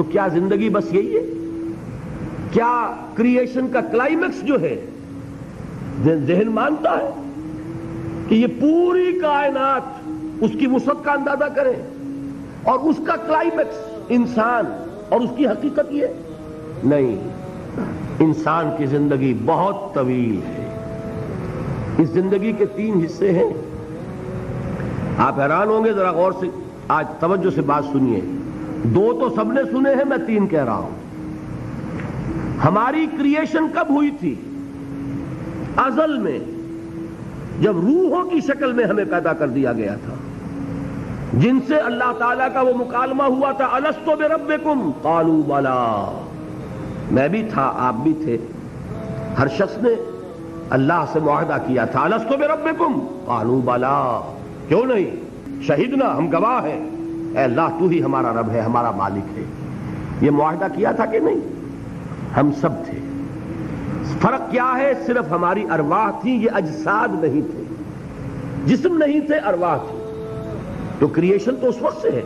تو کیا زندگی بس یہی ہے؟ کیا کریشن کا کلائمیکس جو ہے ذہن مانتا ہے کہ یہ پوری کائنات اس کی وسعت کا اندازہ کرے اور اس کا کلائمیکس انسان اور اس کی حقیقت یہ نہیں؟ انسان کی زندگی بہت طویل ہے. اس زندگی کے 3 حصے ہیں. آپ حیران ہوں گے، ذرا غور سے آج توجہ سے بات سنیے. 2 تو سب نے سنے ہیں، میں 3 کہہ رہا ہوں. ہماری کریشن کب ہوئی تھی؟ ازل میں، جب روحوں کی شکل میں ہمیں پیدا کر دیا گیا تھا، جن سے اللہ تعالیٰ کا وہ مکالمہ ہوا تھا، الستو بربکم قالوا بلی. میں بھی تھا، آپ بھی تھے. ہر شخص نے اللہ سے معاہدہ کیا تھا، الستو بربکم قالوا بلی. کیوں نہیں؟ شہیدنا، ہم گواہ ہیں، اے اللہ تو ہی ہمارا رب ہے، ہمارا مالک ہے. یہ معاہدہ کیا تھا کہ نہیں؟ ہم سب تھے. فرق کیا ہے؟ صرف ہماری ارواح تھی، یہ اجساد نہیں تھے، جسم نہیں تھے، ارواح تھی. تو کریشن تو اس وقت سے ہے.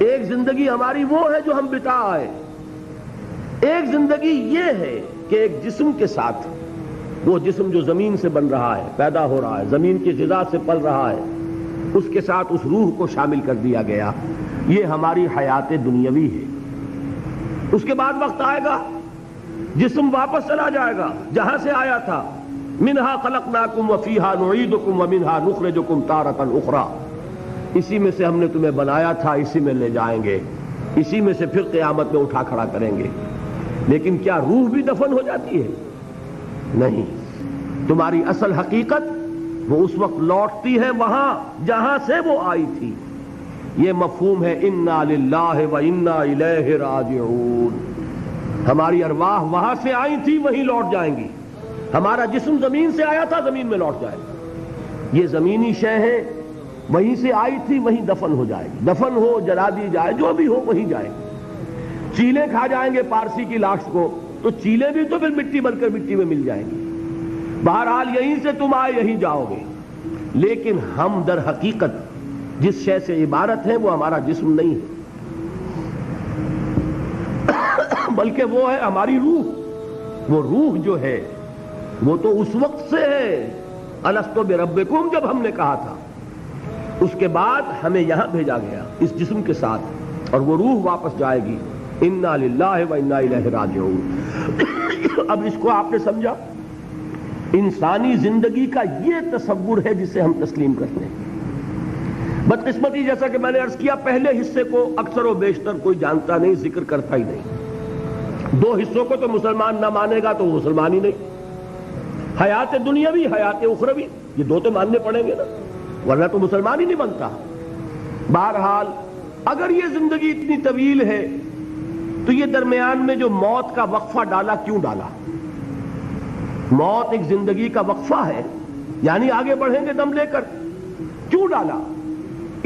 ایک زندگی ہماری وہ ہے جو ہم بتا آئے. ایک زندگی یہ ہے کہ ایک جسم کے ساتھ، وہ جسم جو زمین سے بن رہا ہے، پیدا ہو رہا ہے، زمین کی غذا سے پل رہا ہے، اس کے ساتھ اس روح کو شامل کر دیا گیا. یہ ہماری حیات دنیاوی ہے. اس کے بعد وقت آئے گا، جسم واپس چلا جائے گا جہاں سے آیا تھا. منہا خلقناکم وفیہا نعیدکم ومنہا نخرجکم تارۃ اخری. اسی میں سے ہم نے تمہیں بنایا تھا، اسی میں لے جائیں گے، اسی میں سے پھر قیامت میں اٹھا کھڑا کریں گے. لیکن کیا روح بھی دفن ہو جاتی ہے؟ نہیں. تمہاری اصل حقیقت وہ اس وقت لوٹتی ہے وہاں جہاں سے وہ آئی تھی. یہ مفہوم ہے انا للہ و انا الیہ راجعون. ہماری ارواح وہاں سے آئی تھی، وہیں لوٹ جائیں گی. ہمارا جسم زمین سے آیا تھا، زمین میں لوٹ جائے گا. یہ زمینی شے ہے، وہیں سے آئی تھی، وہیں دفن ہو جائے گی. دفن ہو، جلا دی جائے، جو بھی ہو وہیں جائے گی. چیلیں کھا جائیں گے پارسی کی لاش کو، تو چیلیں بھی تو پھر مٹی بن کر مٹی میں مل جائیں گی. بہرحال یہیں سے تم آئے، یہیں جاؤ گے. لیکن ہم در حقیقت جس شے سے عبارت ہے وہ ہمارا جسم نہیں ہے، بلکہ وہ ہے ہماری روح. وہ روح جو ہے وہ تو اس وقت سے ہے، الستو بربکم، جب ہم نے کہا تھا. اس کے بعد ہمیں یہاں بھیجا گیا اس جسم کے ساتھ، اور وہ روح واپس جائے گی. انا للہ و انا الیہ راجعون. اب اس کو آپ نے سمجھا؟ انسانی زندگی کا یہ تصور ہے جسے ہم تسلیم کرتے ہیں. بدقسمتی جیسا کہ میں نے عرض کیا، پہلے حصے کو اکثر و بیشتر کوئی جانتا نہیں، ذکر کرتا ہی نہیں. 2 حصوں کو تو مسلمان نہ مانے گا تو وہ مسلمان ہی نہیں. حیات دنیاوی، حیات اخروی، یہ 2 تو ماننے پڑیں گے نا، ورنہ تو مسلمان ہی نہیں بنتا. بہرحال اگر یہ زندگی اتنی طویل ہے تو یہ درمیان میں جو موت کا وقفہ ڈالا، کیوں ڈالا؟ موت ایک زندگی کا وقفہ ہے، یعنی آگے بڑھیں گے دم لے کر. کیوں ڈالا؟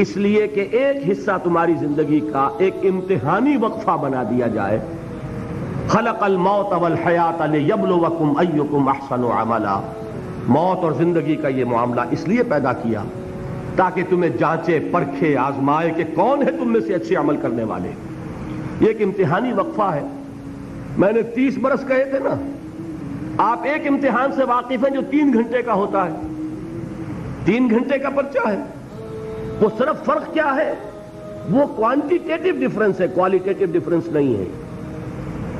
اس لیے کہ ایک حصہ تمہاری زندگی کا ایک امتحانی وقفہ بنا دیا جائے. خلق الموت والحیات لیبلوکم ایکم احسن عملا. موت اور زندگی کا یہ معاملہ اس لیے پیدا کیا تاکہ تمہیں جانچے، پرکھے، آزمائے کہ کون ہے تم میں سے اچھے عمل کرنے والے. یہ ایک امتحانی وقفہ ہے. میں نے 30 برس کہے تھے نا. آپ ایک امتحان سے واقف ہیں جو 3 گھنٹے کا ہوتا ہے. 3 گھنٹے کا پرچہ ہے. وہ صرف فرق کیا ہے؟ وہ کوانٹیٹیو ڈفرنس ہے، کوالیٹیٹیو ڈفرنس نہیں ہے.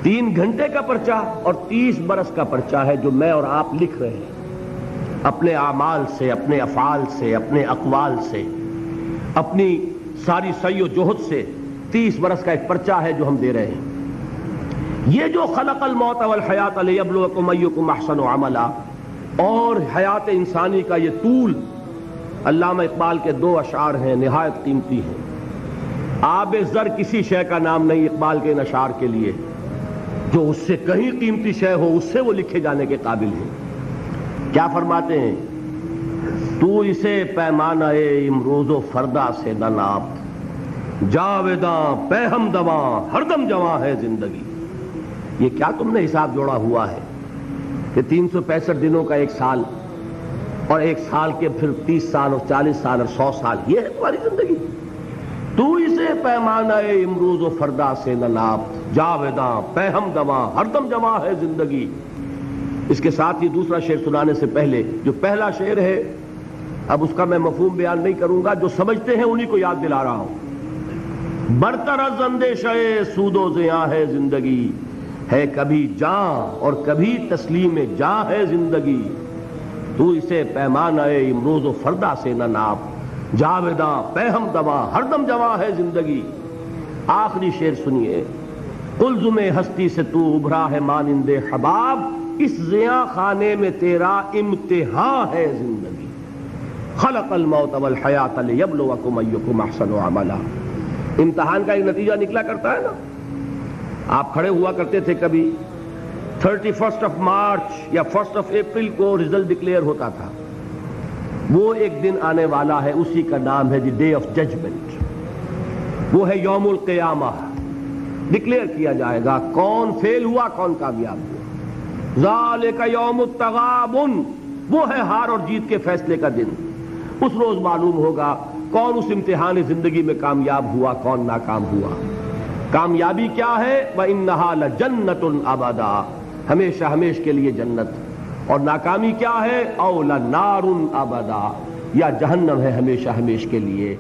3 گھنٹے کا پرچہ اور 30 برس کا پرچہ ہے جو میں اور آپ لکھ رہے ہیں اپنے اعمال سے، اپنے افعال سے، اپنے اقوال سے، اپنی ساری سعی و جہد سے. 30 برس کا ایک پرچہ ہے جو ہم دے رہے ہیں. یہ جو خلق الموت والحیات لیبلوکم ایکم احسن عملا اور حیات انسانی کا یہ طول، علامہ اقبال کے 2 اشعار ہیں، نہایت قیمتی ہیں. آب زر کسی شے کا نام نہیں اقبال کے ان اشعار کے لیے. جو اس سے کہیں قیمتی شے ہو اس سے وہ لکھے جانے کے قابل ہیں. کیا فرماتے ہیں؟ تو اسے پیمانہ امروز و فردا سے نہ ناپ، جاویداں پہ ہم دواں ہر دم جواں ہے زندگی. یہ کیا تم نے حساب جوڑا ہوا ہے کہ 365 دنوں کا 1 سال، اور 1 سال کے پھر 30 سال اور 40 سال اور 100 سال، یہ ہے تمہاری زندگی؟ تو اسے پیمانہ امروز و فردا سے نہ ناپ، جاویداں پہم دواں ہر دم جمع ہے زندگی۔ اس کے ساتھ ہی دوسرا شعر سنانے سے پہلے جو پہلا شعر ہے، اب اس کا میں مفہوم بیان نہیں کروں گا، جو سمجھتے ہیں انہی کو یاد دلا رہا ہوں۔ برتر از اندیشہ سود و زیاں ہے زندگی، ہے کبھی جاں اور کبھی تسلیم جاں ہے زندگی۔ تو اسے پیمانہ امروز و فردا سے نہ ناپ، جاویداں پہم دواں ہر دم جواں ہے زندگی۔ آخری شعر سنیے، قلزم ہستی سے تو ابھرا ہے مانند حباب، اس زیاں خانے میں تیرا امتحان ہے زندگی۔ خلق الموت والحیات لیبلوکم ایکم احسن عملا۔ امتحان کا ایک نتیجہ نکلا کرتا ہے نا۔ آپ کھڑے ہوا کرتے تھے کبھی 31 مارچ یا 1 اپریل کو رزلٹ ڈکلیئر ہوتا تھا، وہ ایک دن آنے والا ہے، اسی کا نام ہے دی ڈے آف ججمنٹ، وہ ہے یوم القیامہ۔ ڈکلیئر کیا جائے گا کون فیل ہوا کون کامیاب ہوا۔ ذالک یوم التغابن، وہ ہے ہار اور جیت کے فیصلے کا دن۔ اس روز معلوم ہوگا کون اس امتحان زندگی میں کامیاب ہوا کون ناکام ہوا۔ کامیابی کیا ہے؟ وَإِنَّهَا لَجَنَّةٌ أَبَدًا، ہمیشہ ہمیش کے لیے جنت، اور ناکامی کیا ہے؟ أَوْ لَنَارٌ أَبَدًا، یا جہنم ہے ہمیشہ ہمیش کے لیے۔